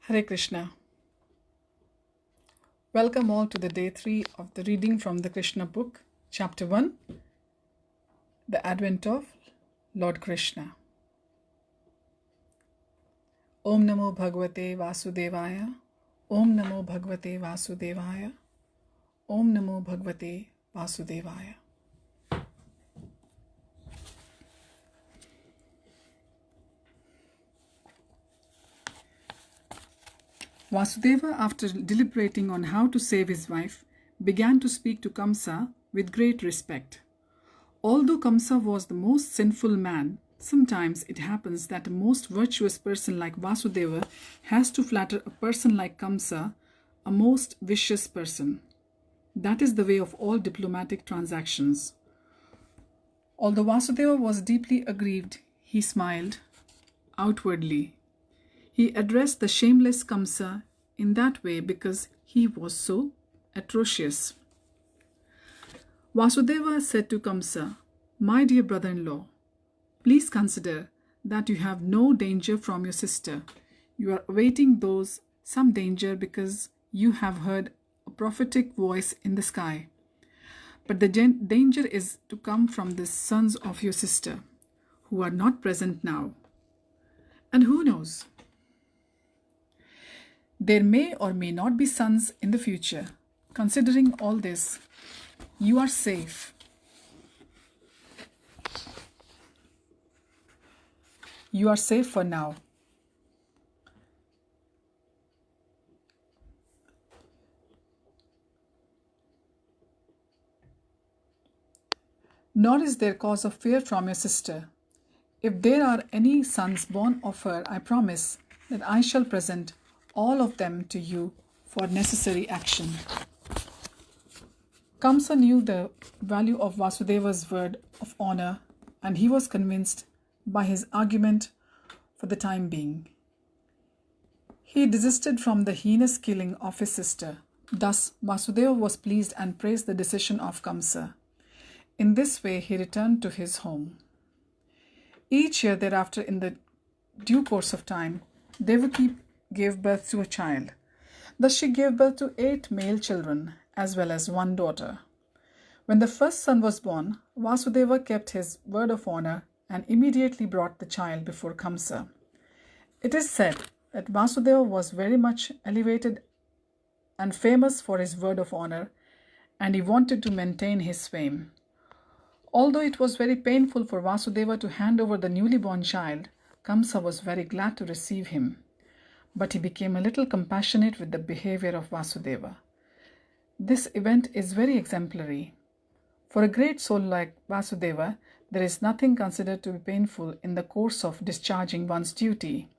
Hare Krishna. Welcome all to the day 3 of the reading from the Krishna book, chapter 1, the advent of Lord Krishna. Om Namo Bhagavate Vasudevaya. Om Namo Bhagavate Vasudevaya. Om Namo Bhagavate Vasudevaya. Vasudeva, after deliberating on how to save his wife, began to speak to Kamsa with great respect. Although Kamsa was the most sinful man, sometimes it happens that a most virtuous person like Vasudeva has to flatter a person like Kamsa, a most vicious person. That is the way of all diplomatic transactions. Although Vasudeva was deeply aggrieved, he smiled outwardly. He addressed the shameless Kamsa in that way because he was so atrocious. Vasudeva said to Kamsa, "My dear brother-in-law, please consider that you have no danger from your sister. You are awaiting some danger because you have heard a prophetic voice in the sky. But the danger is to come from the sons of your sister, who are not present now. And who knows? There may or may not be sons in the future. Considering all this, you are safe. You are safe for now. Nor is there cause of fear from your sister. If there are any sons born of her, I promise that I shall present all of them to you for necessary action." Kamsa knew the value of Vasudeva's word of honor, and he was convinced by his argument for the time being. He desisted from the heinous killing of his sister. Thus, Vasudeva was pleased and praised the decision of Kamsa. In this way, he returned to his home. Each year thereafter, in the due course of time, Devaki gave birth to a child. Thus she gave birth to 8 male children as well as 1 daughter. When the first son was born, Vasudeva kept his word of honor and immediately brought the child before Kamsa. It is said that Vasudeva was very much elevated and famous for his word of honor, and he wanted to maintain his fame. Although it was very painful for Vasudeva to hand over the newly born child, Kamsa was very glad to receive him. But he became a little compassionate with the behavior of Vasudeva. This event is very exemplary. For a great soul like Vasudeva, there is nothing considered to be painful in the course of discharging one's duty.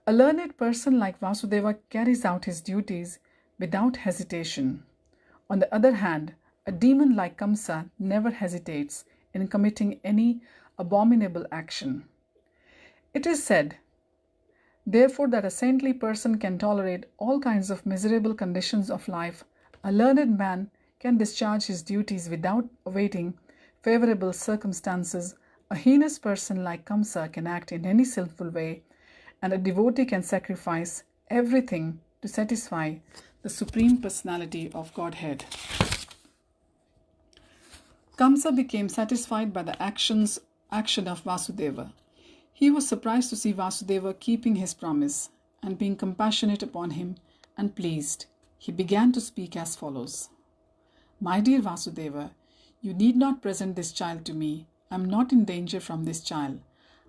A learned person like Vasudeva carries out his duties without hesitation. On the other hand, a demon like Kamsa never hesitates in committing any abominable action. It is said, therefore, that a saintly person can tolerate all kinds of miserable conditions of life. A learned man can discharge his duties without awaiting favorable circumstances. A heinous person like Kamsa can act in any sinful way, and a devotee can sacrifice everything to satisfy the Supreme Personality of Godhead. Kamsa became satisfied by the action of Vasudeva. He was surprised to see Vasudeva keeping his promise and being compassionate upon him and pleased. He began to speak as follows. "My dear Vasudeva, you need not present this child to me. I am not in danger from this child.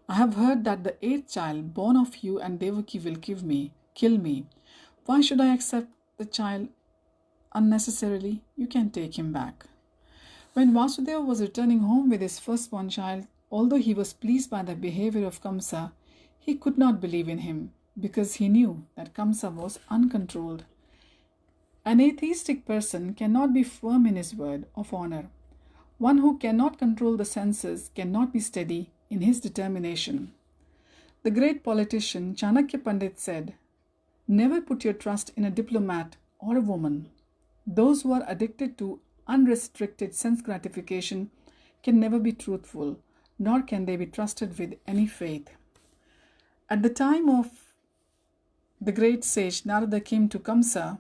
I have heard that the 8th child born of you and Devaki will kill me. Why should I accept the child unnecessarily? You can take him back." When Vasudeva was returning home with his firstborn child, although he was pleased by the behavior of Kamsa, he could not believe in him because he knew that Kamsa was uncontrolled. An atheistic person cannot be firm in his word of honor. One who cannot control the senses cannot be steady in his determination. The great politician Chanakya Pandit said, "Never put your trust in a diplomat or a woman. Those who are addicted to unrestricted sense gratification can never be truthful, nor can they be trusted with any faith." At the time of the great sage Narada came to Kamsa,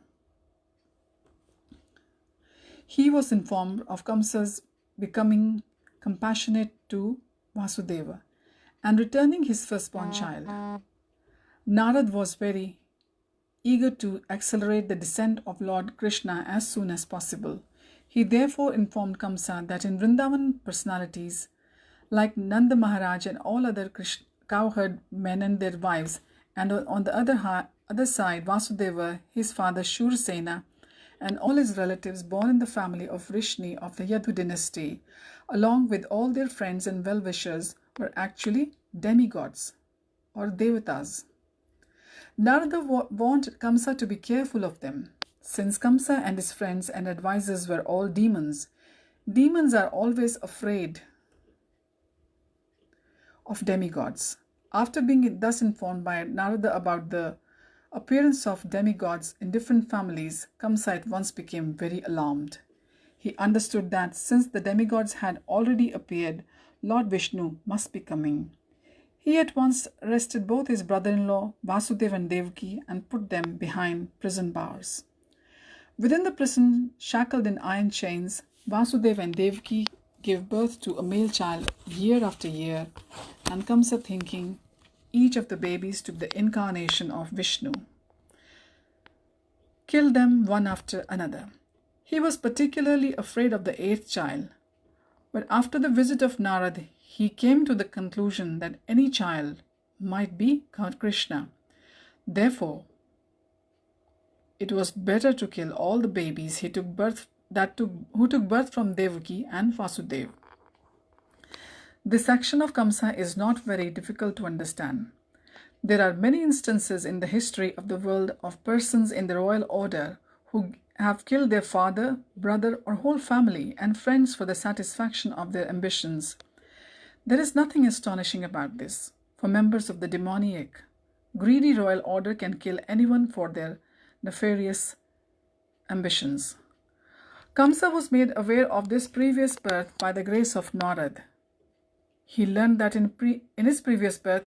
he was informed of Kamsa's becoming compassionate to Vasudeva and returning his firstborn child. Narad was very eager to accelerate the descent of Lord Krishna as soon as possible. He therefore informed Kamsa that in Vrindavan personalities, like Nanda Maharaj and all other cowherd men and their wives, and on the other side Vasudeva, his father Shursena, and all his relatives born in the family of Vrishni of the Yadu dynasty, along with all their friends and well-wishers, were actually demigods or devatas. Narada warned Kamsa to be careful of them. Since Kamsa and his friends and advisors were all demons, demons are always afraid of demigods. After being thus informed by Narada about the appearance of demigods in different families, Kamsa at once became very alarmed. He understood that since the demigods had already appeared, Lord Vishnu must be coming. He at once arrested both his brother-in-law Vasudeva and Devaki and put them behind prison bars. Within the prison, shackled in iron chains, Vasudeva and Devaki gave birth to a male child year after year, and Kamsa, thinking each of the babies took the incarnation of Vishnu, killed them one after another. He was particularly afraid of the eighth child, but after the visit of Narad, he came to the conclusion that any child might be Krishna. Therefore, it was better to kill all the babies who took birth from Devaki and Vasudeva. This action of Kamsa is not very difficult to understand. There are many instances in the history of the world of persons in the royal order who have killed their father, brother, or whole family and friends for the satisfaction of their ambitions. There is nothing astonishing about this, for members of the demoniac, greedy royal order can kill anyone for their nefarious ambitions. Kamsa was made aware of this previous birth by the grace of Narad. He learned that in his previous birth,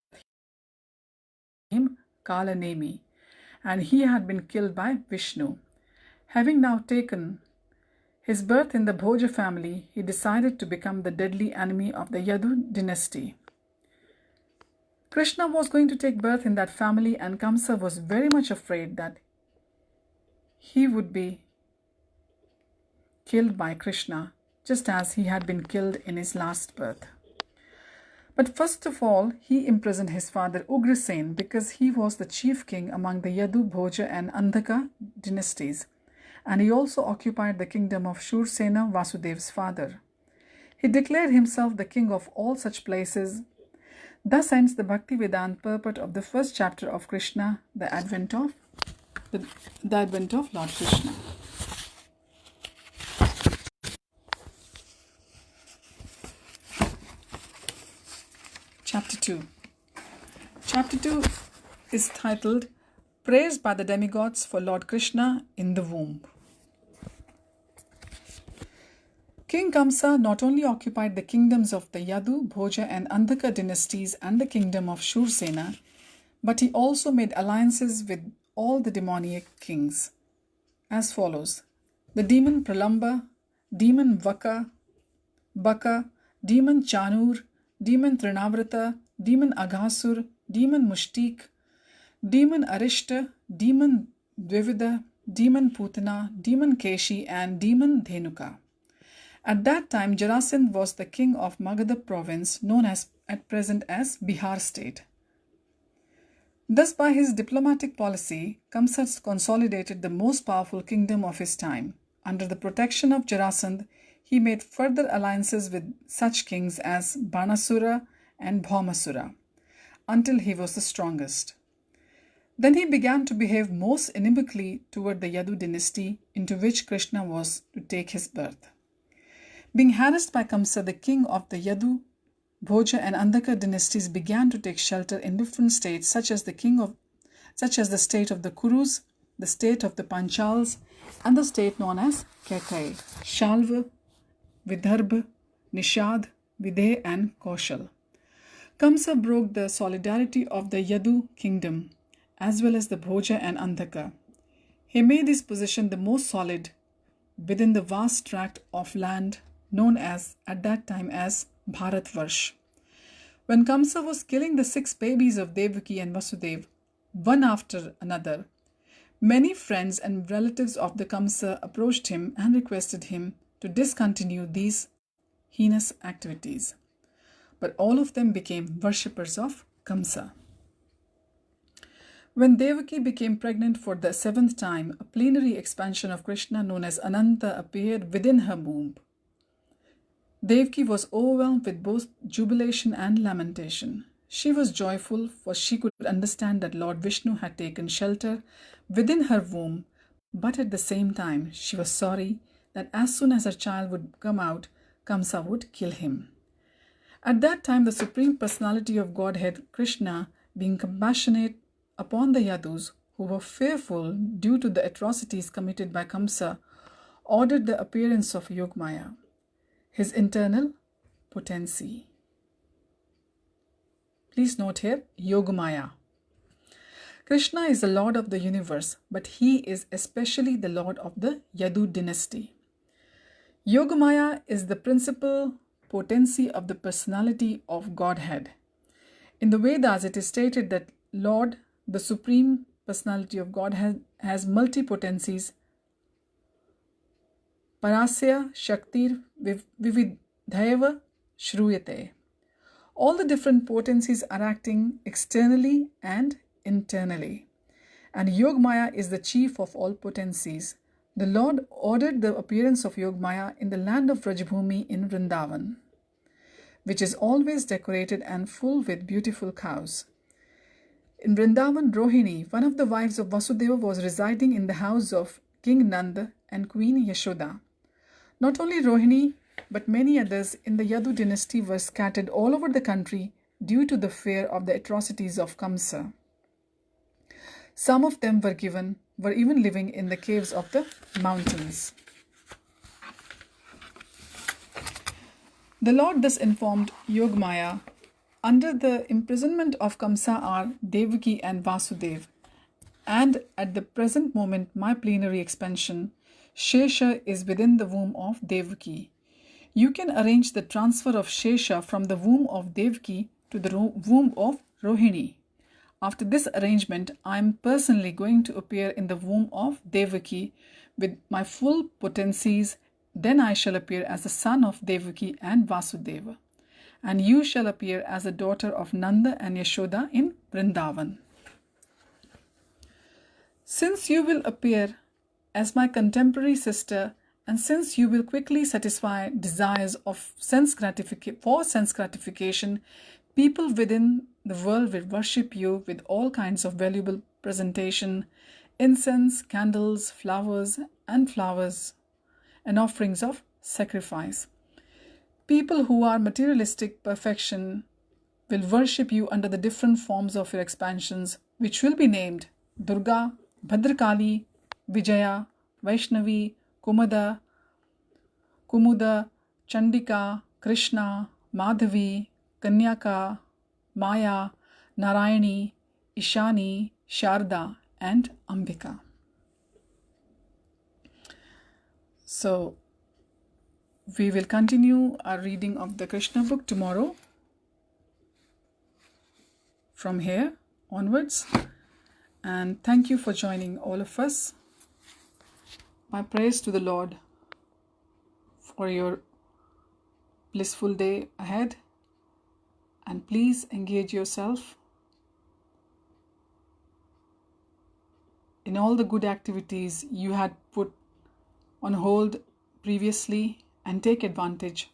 him Kalanemi, and he had been killed by Vishnu. Having now taken his birth in the Bhoja family, he decided to become the deadly enemy of the Yadu dynasty. Krishna was going to take birth in that family, and Kamsa was very much afraid that he would be killed by Krishna, just as he had been killed in his last birth. But first of all, he imprisoned his father Ugrasen because he was the chief king among the Yadu, Bhoja and Andhaka dynasties, and he also occupied the kingdom of Shursena, Vasudeva's father. He declared himself the king of all such places. Thus ends the Bhakti-Vedanta purport of the first chapter of Krishna, the advent of Lord Krishna. Chapter 2. Chapter 2 is titled Praise by the Demigods for Lord Krishna in the Womb. King Kamsa not only occupied the kingdoms of the Yadu, Bhoja and Andhaka dynasties and the kingdom of Shursena, but he also made alliances with all the demoniac kings as follows: the demon Pralamba, demon Baka, demon Chanur, demon Trinavrata, demon Aghasur, demon Mushtik, demon Arishta, demon Dvivida, demon Putana, demon Keshi, and demon Dhenuka. At that time, Jarasindh was the king of Magadha province, known as at present as Bihar state. Thus, by his diplomatic policy, Kamsa consolidated the most powerful kingdom of his time. Under the protection of Jarasindh, he made further alliances with such kings as Banasura and Bhaumasura, until he was the strongest. Then he began to behave most inimically toward the Yadu dynasty, into which Krishna was to take his birth. Being harassed by Kamsa, the king of the Yadu, Bhoja and Andhaka dynasties began to take shelter in different states, such as the state of the Kurus, the state of the Panchals, and the state known as Kaikai, Shalva, Vidarbha, Nishad, Videh, and Kaushal. Kamsa broke the solidarity of the Yadu kingdom as well as the Bhoja and Andhaka. He made his position the most solid within the vast tract of land known as, at that time, as Bharatvarsh. When Kamsa was killing the 6 babies of Devaki and Vasudeva, one after another, many friends and relatives of the Kamsa approached him and requested him to discontinue these heinous activities. But all of them became worshippers of Kamsa. When Devaki became pregnant for the 7th time, a plenary expansion of Krishna known as Ananta appeared within her womb. Devaki was overwhelmed with both jubilation and lamentation. She was joyful, for she could understand that Lord Vishnu had taken shelter within her womb, but at the same time she was sorry that as soon as her child would come out, Kamsa would kill him. At that time, the Supreme Personality of Godhead, Krishna, being compassionate upon the Yadus, who were fearful due to the atrocities committed by Kamsa, ordered the appearance of Yogamaya, his internal potency. Please note here, Yogamaya. Krishna is the Lord of the universe, but he is especially the Lord of the Yadu dynasty. Yogamaya is the principal potency of the personality of Godhead. In the Vedas, it is stated that Lord, the Supreme Personality of Godhead, has multi-potencies. Parasya Shaktir Vividhayava Shruyate. All the different potencies are acting externally and internally. And Yogamaya is the chief of all potencies. The Lord ordered the appearance of Yogamaya in the land of Vrajabhumi in Vrindavan, which is always decorated and full with beautiful cows. In Vrindavan, Rohini, one of the wives of Vasudeva, was residing in the house of King Nanda and Queen Yashoda. Not only Rohini, but many others in the Yadu dynasty were scattered all over the country due to the fear of the atrocities of Kamsa. Some of them were even living in the caves of the mountains. The Lord thus informed Yogamaya, under the imprisonment of Kamsa are Devaki and Vasudeva, and at the present moment my plenary expansion, Shesha, is within the womb of Devaki. You can arrange the transfer of Shesha from the womb of Devaki to the womb of Rohini. After this arrangement, I am personally going to appear in the womb of Devaki with my full potencies. Then I shall appear as the son of Devaki and Vasudeva, and you shall appear as the daughter of Nanda and Yashoda in Vrindavan. Since you will appear as my contemporary sister, and since you will quickly satisfy desires of sense gratification, people within the world will worship you with all kinds of valuable presentation, incense, candles, flowers, and offerings of sacrifice. People who are materialistic perfection will worship you under the different forms of your expansions, which will be named Durga, Bhadrakali, Vijaya, Vaishnavi, Kumuda, Chandika, Krishna, Madhavi, Kanyaka, Maya, Narayani, Ishani, Sharda, and Ambika. So, we will continue our reading of the Krishna book tomorrow from here onwards. And thank you for joining all of us. My praise to the Lord for your blissful day ahead. And please engage yourself in all the good activities you had put on hold previously, and take advantage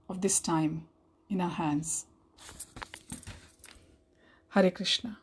of this time in our hands. Hare Krishna.